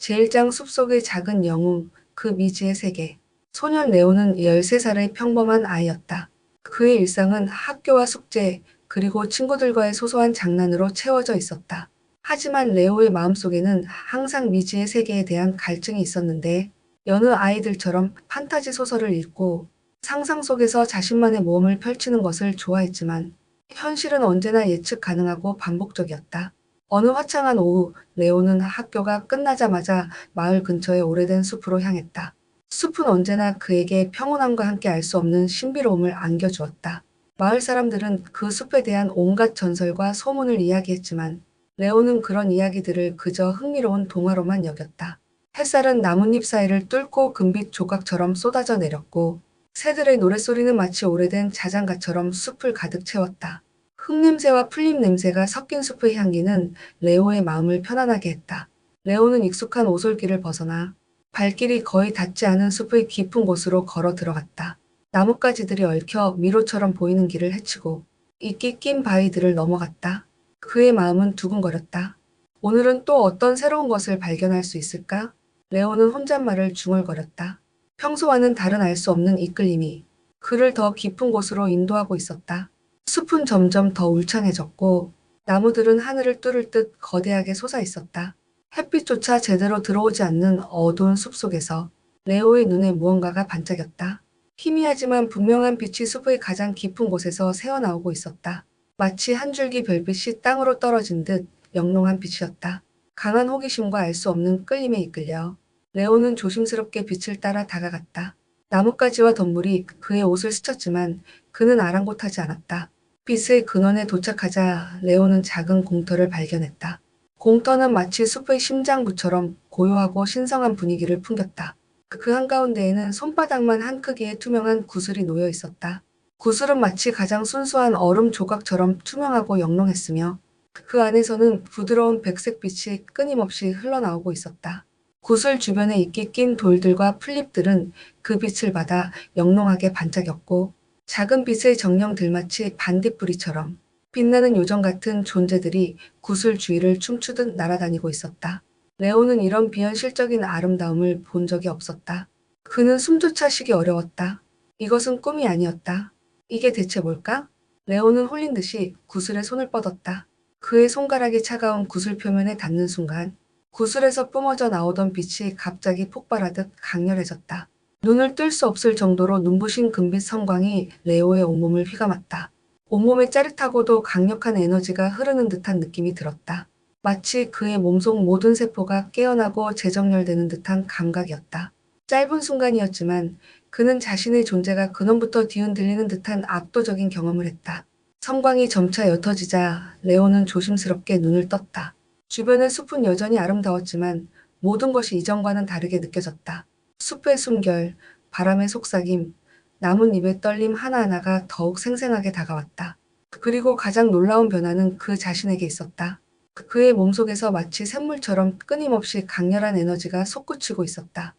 제1장 숲속의 작은 영웅, 그 미지의 세계. 소년 레오는 13살의 평범한 아이였다. 그의 일상은 학교와 숙제, 그리고 친구들과의 소소한 장난으로 채워져 있었다. 하지만 레오의 마음속에는 항상 미지의 세계에 대한 갈증이 있었는데, 여느 아이들처럼 판타지 소설을 읽고 상상 속에서 자신만의 모험을 펼치는 것을 좋아했지만, 현실은 언제나 예측 가능하고 반복적이었다. 어느 화창한 오후, 레오는 학교가 끝나자마자 마을 근처의 오래된 숲으로 향했다. 숲은 언제나 그에게 평온함과 함께 알 수 없는 신비로움을 안겨주었다. 마을 사람들은 그 숲에 대한 온갖 전설과 소문을 이야기했지만, 레오는 그런 이야기들을 그저 흥미로운 동화로만 여겼다. 햇살은 나뭇잎 사이를 뚫고 금빛 조각처럼 쏟아져 내렸고, 새들의 노랫소리는 마치 오래된 자장가처럼 숲을 가득 채웠다. 흙냄새와 풀잎 냄새가 섞인 숲의 향기는 레오의 마음을 편안하게 했다. 레오는 익숙한 오솔길을 벗어나 발길이 거의 닿지 않은 숲의 깊은 곳으로 걸어 들어갔다. 나뭇가지들이 얽혀 미로처럼 보이는 길을 헤치고 이끼 낀 바위들을 넘어갔다. 그의 마음은 두근거렸다. 오늘은 또 어떤 새로운 것을 발견할 수 있을까? 레오는 혼잣말을 중얼거렸다. 평소와는 다른 알 수 없는 이끌림이 그를 더 깊은 곳으로 인도하고 있었다. 숲은 점점 더 울창해졌고 나무들은 하늘을 뚫을 듯 거대하게 솟아 있었다. 햇빛조차 제대로 들어오지 않는 어두운 숲속에서 레오의 눈에 무언가가 반짝였다. 희미하지만 분명한 빛이 숲의 가장 깊은 곳에서 새어나오고 있었다. 마치 한 줄기 별빛이 땅으로 떨어진 듯 영롱한 빛이었다. 강한 호기심과 알 수 없는 끌림에 이끌려 레오는 조심스럽게 빛을 따라 다가갔다. 나뭇가지와 덤불이 그의 옷을 스쳤지만 그는 아랑곳하지 않았다. 빛의 근원에 도착하자 레오는 작은 공터를 발견했다. 공터는 마치 숲의 심장부처럼 고요하고 신성한 분위기를 풍겼다. 그 한가운데에는 손바닥만 한 크기의 투명한 구슬이 놓여 있었다. 구슬은 마치 가장 순수한 얼음 조각처럼 투명하고 영롱했으며 그 안에서는 부드러운 백색 빛이 끊임없이 흘러나오고 있었다. 구슬 주변에 이끼 낀 돌들과 풀잎들은 그 빛을 받아 영롱하게 반짝였고 작은 빛의 정령들 마치 반딧불이처럼 빛나는 요정 같은 존재들이 구슬 주위를 춤추듯 날아다니고 있었다. 레오는 이런 비현실적인 아름다움을 본 적이 없었다. 그는 숨조차 쉬기 어려웠다. 이것은 꿈이 아니었다. 이게 대체 뭘까? 레오는 홀린 듯이 구슬에 손을 뻗었다. 그의 손가락이 차가운 구슬 표면에 닿는 순간 구슬에서 뿜어져 나오던 빛이 갑자기 폭발하듯 강렬해졌다. 눈을 뜰 수 없을 정도로 눈부신 금빛 성광이 레오의 온몸을 휘감았다. 온몸에 짜릿하고도 강력한 에너지가 흐르는 듯한 느낌이 들었다. 마치 그의 몸속 모든 세포가 깨어나고 재정렬되는 듯한 감각이었다. 짧은 순간이었지만 그는 자신의 존재가 근원부터 뒤흔들리는 듯한 압도적인 경험을 했다. 성광이 점차 옅어지자 레오는 조심스럽게 눈을 떴다. 주변의 숲은 여전히 아름다웠지만 모든 것이 이전과는 다르게 느껴졌다. 숲의 숨결, 바람의 속삭임, 나뭇잎의 떨림 하나하나가 더욱 생생하게 다가왔다. 그리고 가장 놀라운 변화는 그 자신에게 있었다. 그의 몸속에서 마치 샘물처럼 끊임없이 강렬한 에너지가 솟구치고 있었다.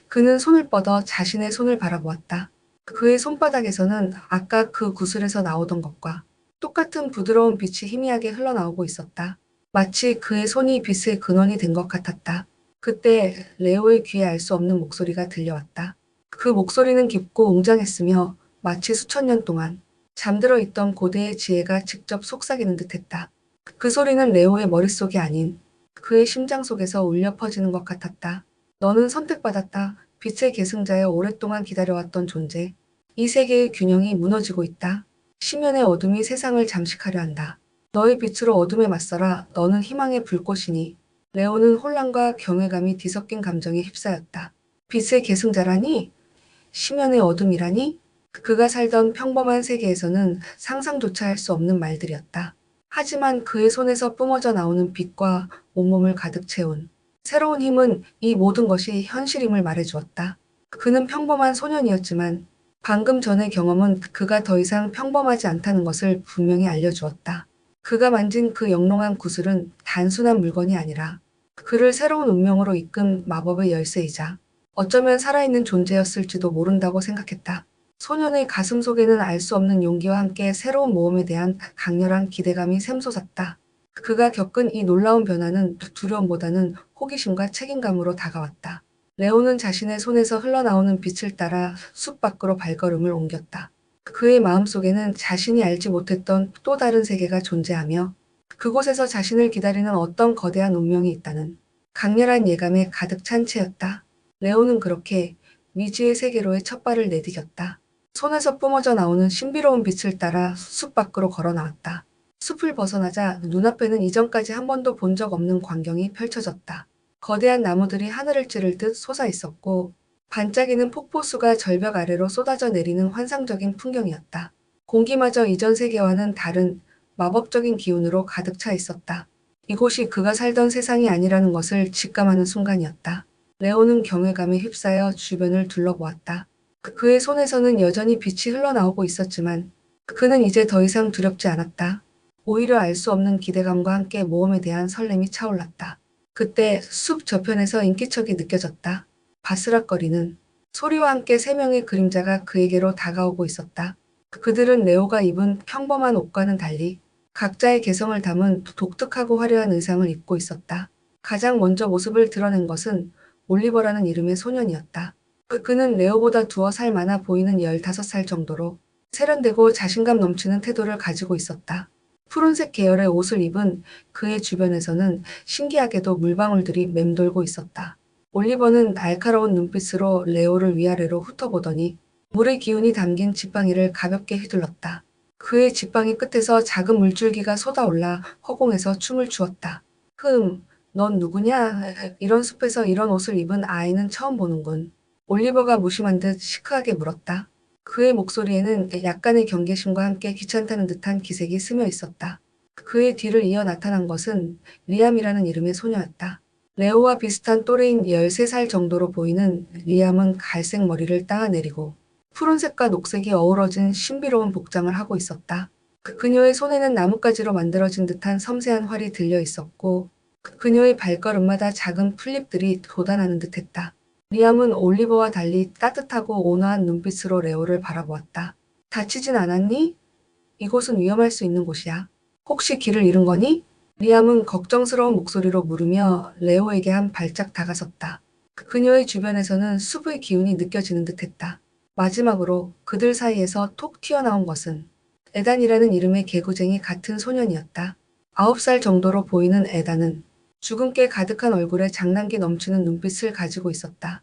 그는 손을 뻗어 자신의 손을 바라보았다. 그의 손바닥에서는 아까 그 구슬에서 나오던 것과 똑같은 부드러운 빛이 희미하게 흘러나오고 있었다. 마치 그의 손이 빛의 근원이 된 것 같았다. 그때 레오의 귀에 알 수 없는 목소리가 들려왔다. 그 목소리는 깊고 웅장했으며 마치 수천 년 동안 잠들어 있던 고대의 지혜가 직접 속삭이는 듯했다. 그 소리는 레오의 머릿속이 아닌 그의 심장 속에서 울려 퍼지는 것 같았다. 너는 선택받았다. 빛의 계승자여 오랫동안 기다려왔던 존재. 이 세계의 균형이 무너지고 있다. 심연의 어둠이 세상을 잠식하려 한다. 너의 빛으로 어둠에 맞서라. 너는 희망의 불꽃이니. 레오는 혼란과 경외감이 뒤섞인 감정에 휩싸였다. 빛의 계승자라니? 심연의 어둠이라니? 그가 살던 평범한 세계에서는 상상조차 할 수 없는 말들이었다. 하지만 그의 손에서 뿜어져 나오는 빛과 온몸을 가득 채운 새로운 힘은 이 모든 것이 현실임을 말해주었다. 그는 평범한 소년이었지만 방금 전의 경험은 그가 더 이상 평범하지 않다는 것을 분명히 알려주었다. 그가 만진 그 영롱한 구슬은 단순한 물건이 아니라 그를 새로운 운명으로 이끈 마법의 열쇠이자 어쩌면 살아있는 존재였을지도 모른다고 생각했다. 소년의 가슴 속에는 알 수 없는 용기와 함께 새로운 모험에 대한 강렬한 기대감이 샘솟았다. 그가 겪은 이 놀라운 변화는 두려움보다는 호기심과 책임감으로 다가왔다. 레오는 자신의 손에서 흘러나오는 빛을 따라 숲 밖으로 발걸음을 옮겼다. 그의 마음속에는 자신이 알지 못했던 또 다른 세계가 존재하며 그곳에서 자신을 기다리는 어떤 거대한 운명이 있다는 강렬한 예감에 가득 찬 채였다. 레오는 그렇게 미지의 세계로의 첫 발을 내디뎠다. 손에서 뿜어져 나오는 신비로운 빛을 따라 숲 밖으로 걸어 나왔다. 숲을 벗어나자 눈앞에는 이전까지 한 번도 본 적 없는 광경이 펼쳐졌다. 거대한 나무들이 하늘을 찌를 듯 솟아 있었고 반짝이는 폭포수가 절벽 아래로 쏟아져 내리는 환상적인 풍경이었다. 공기마저 이전 세계와는 다른 마법적인 기운으로 가득 차 있었다. 이곳이 그가 살던 세상이 아니라는 것을 직감하는 순간이었다. 레오는 경외감에 휩싸여 주변을 둘러보았다. 그의 손에서는 여전히 빛이 흘러나오고 있었지만 그는 이제 더 이상 두렵지 않았다. 오히려 알 수 없는 기대감과 함께 모험에 대한 설렘이 차올랐다. 그때 숲 저편에서 인기척이 느껴졌다. 바스락거리는 소리와 함께 세 명의 그림자가 그에게로 다가오고 있었다. 그들은 레오가 입은 평범한 옷과는 달리 각자의 개성을 담은 독특하고 화려한 의상을 입고 있었다. 가장 먼저 모습을 드러낸 것은 올리버라는 이름의 소년이었다. 그는 레오보다 두어 살 많아 보이는 15살 정도로 세련되고 자신감 넘치는 태도를 가지고 있었다. 푸른색 계열의 옷을 입은 그의 주변에서는 신기하게도 물방울들이 맴돌고 있었다. 올리버는 날카로운 눈빛으로 레오를 위아래로 훑어보더니 물의 기운이 담긴 지팡이를 가볍게 휘둘렀다. 그의 지팡이 끝에서 작은 물줄기가 쏟아올라 허공에서 춤을 추었다. 넌 누구냐? 이런 숲에서 이런 옷을 입은 아이는 처음 보는군. 올리버가 무심한 듯 시크하게 물었다. 그의 목소리에는 약간의 경계심과 함께 귀찮다는 듯한 기색이 스며 있었다. 그의 뒤를 이어 나타난 것은 리암이라는 이름의 소녀였다. 레오와 비슷한 또래인 13살 정도로 보이는 리암은 갈색 머리를 따내리고 푸른색과 녹색이 어우러진 신비로운 복장을 하고 있었다. 그녀의 손에는 나뭇가지로 만들어진 듯한 섬세한 활이 들려 있었고 그녀의 발걸음마다 작은 풀잎들이 돋아나는 듯했다. 리암은 올리버와 달리 따뜻하고 온화한 눈빛으로 레오를 바라보았다. 다치진 않았니? 이곳은 위험할 수 있는 곳이야. 혹시 길을 잃은 거니? 리암은 걱정스러운 목소리로 물으며 레오에게 한 발짝 다가섰다. 그녀의 주변에서는 숲의 기운이 느껴지는 듯했다. 마지막으로 그들 사이에서 톡 튀어나온 것은 에단이라는 이름의 개구쟁이 같은 소년이었다. 9살 정도로 보이는 에단은 주근깨 가득한 얼굴에 장난기 넘치는 눈빛을 가지고 있었다.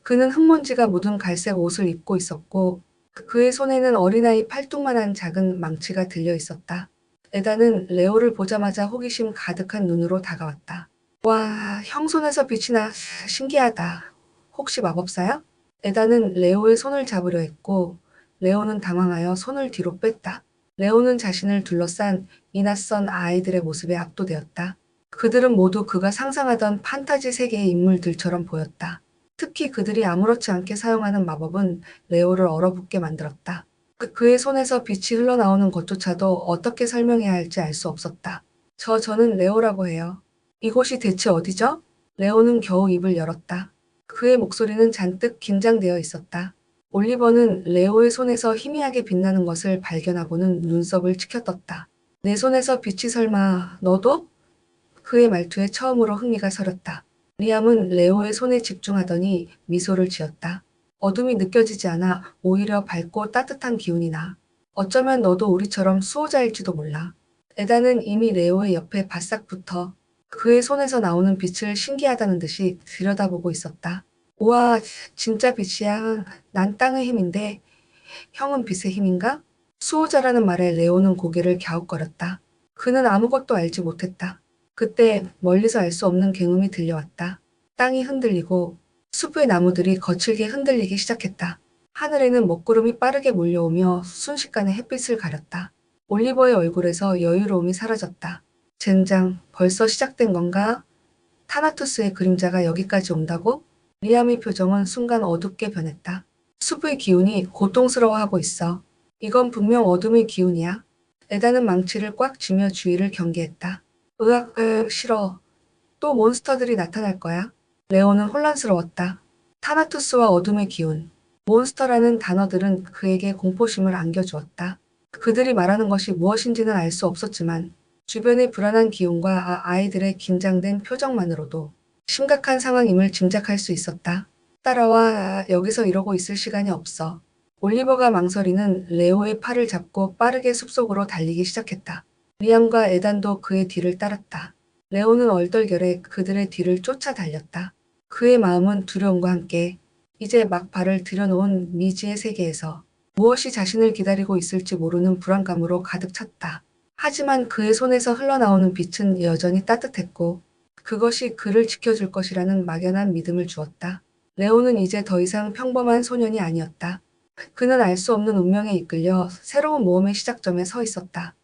그는 흙먼지가 묻은 갈색 옷을 입고 있었고 그의 손에는 어린아이 팔뚝만한 작은 망치가 들려 있었다. 에단은 레오를 보자마자 호기심 가득한 눈으로 다가왔다. 와, 형 손에서 빛이 나. 신기하다. 혹시 마법사야? 에단은 레오의 손을 잡으려 했고 레오는 당황하여 손을 뒤로 뺐다. 레오는 자신을 둘러싼 이 낯선 아이들의 모습에 압도되었다. 그들은 모두 그가 상상하던 판타지 세계의 인물들처럼 보였다. 특히 그들이 아무렇지 않게 사용하는 마법은 레오를 얼어붙게 만들었다. 그의 손에서 빛이 흘러나오는 것조차도 어떻게 설명해야 할지 알 수 없었다. 저는 레오라고 해요. 이곳이 대체 어디죠? 레오는 겨우 입을 열었다. 그의 목소리는 잔뜩 긴장되어 있었다. 올리버는 레오의 손에서 희미하게 빛나는 것을 발견하고는 눈썹을 치켜떴다. 내 손에서 빛이 설마 너도? 그의 말투에 처음으로 흥미가 서렸다. 리암은 레오의 손에 집중하더니 미소를 지었다. 어둠이 느껴지지 않아 오히려 밝고 따뜻한 기운이 나. 어쩌면 너도 우리처럼 수호자일지도 몰라. 에다는 이미 레오의 옆에 바싹 붙어 그의 손에서 나오는 빛을 신기하다는 듯이 들여다보고 있었다. 우와, 진짜 빛이야. 난 땅의 힘인데 형은 빛의 힘인가? 수호자라는 말에 레오는 고개를 갸웃거렸다. 그는 아무것도 알지 못했다. 그때 멀리서 알 수 없는 굉음이 들려왔다. 땅이 흔들리고 숲의 나무들이 거칠게 흔들리기 시작했다. 하늘에는 먹구름이 빠르게 몰려오며 순식간에 햇빛을 가렸다. 올리버의 얼굴에서 여유로움이 사라졌다. 젠장, 벌써 시작된 건가? 타나투스의 그림자가 여기까지 온다고? 리암의 표정은 순간 어둡게 변했다. 숲의 기운이 고통스러워하고 있어. 이건 분명 어둠의 기운이야. 에다는 망치를 꽉 쥐며 주위를 경계했다. 으악, 싫어. 또 몬스터들이 나타날 거야. 레오는 혼란스러웠다. 타나투스와 어둠의 기운, 몬스터라는 단어들은 그에게 공포심을 안겨주었다. 그들이 말하는 것이 무엇인지는 알 수 없었지만 주변의 불안한 기운과 아이들의 긴장된 표정만으로도 심각한 상황임을 짐작할 수 있었다. 따라와, 여기서 이러고 있을 시간이 없어. 올리버가 망설이는 레오의 팔을 잡고 빠르게 숲속으로 달리기 시작했다. 리암과 에단도 그의 뒤를 따랐다. 레오는 얼떨결에 그들의 뒤를 쫓아 달렸다. 그의 마음은 두려움과 함께 이제 막 발을 들여놓은 미지의 세계에서 무엇이 자신을 기다리고 있을지 모르는 불안감으로 가득 찼다. 하지만 그의 손에서 흘러나오는 빛은 여전히 따뜻했고 그것이 그를 지켜줄 것이라는 막연한 믿음을 주었다. 레오는 이제 더 이상 평범한 소년이 아니었다. 그는 알 수 없는 운명에 이끌려 새로운 모험의 시작점에 서 있었다.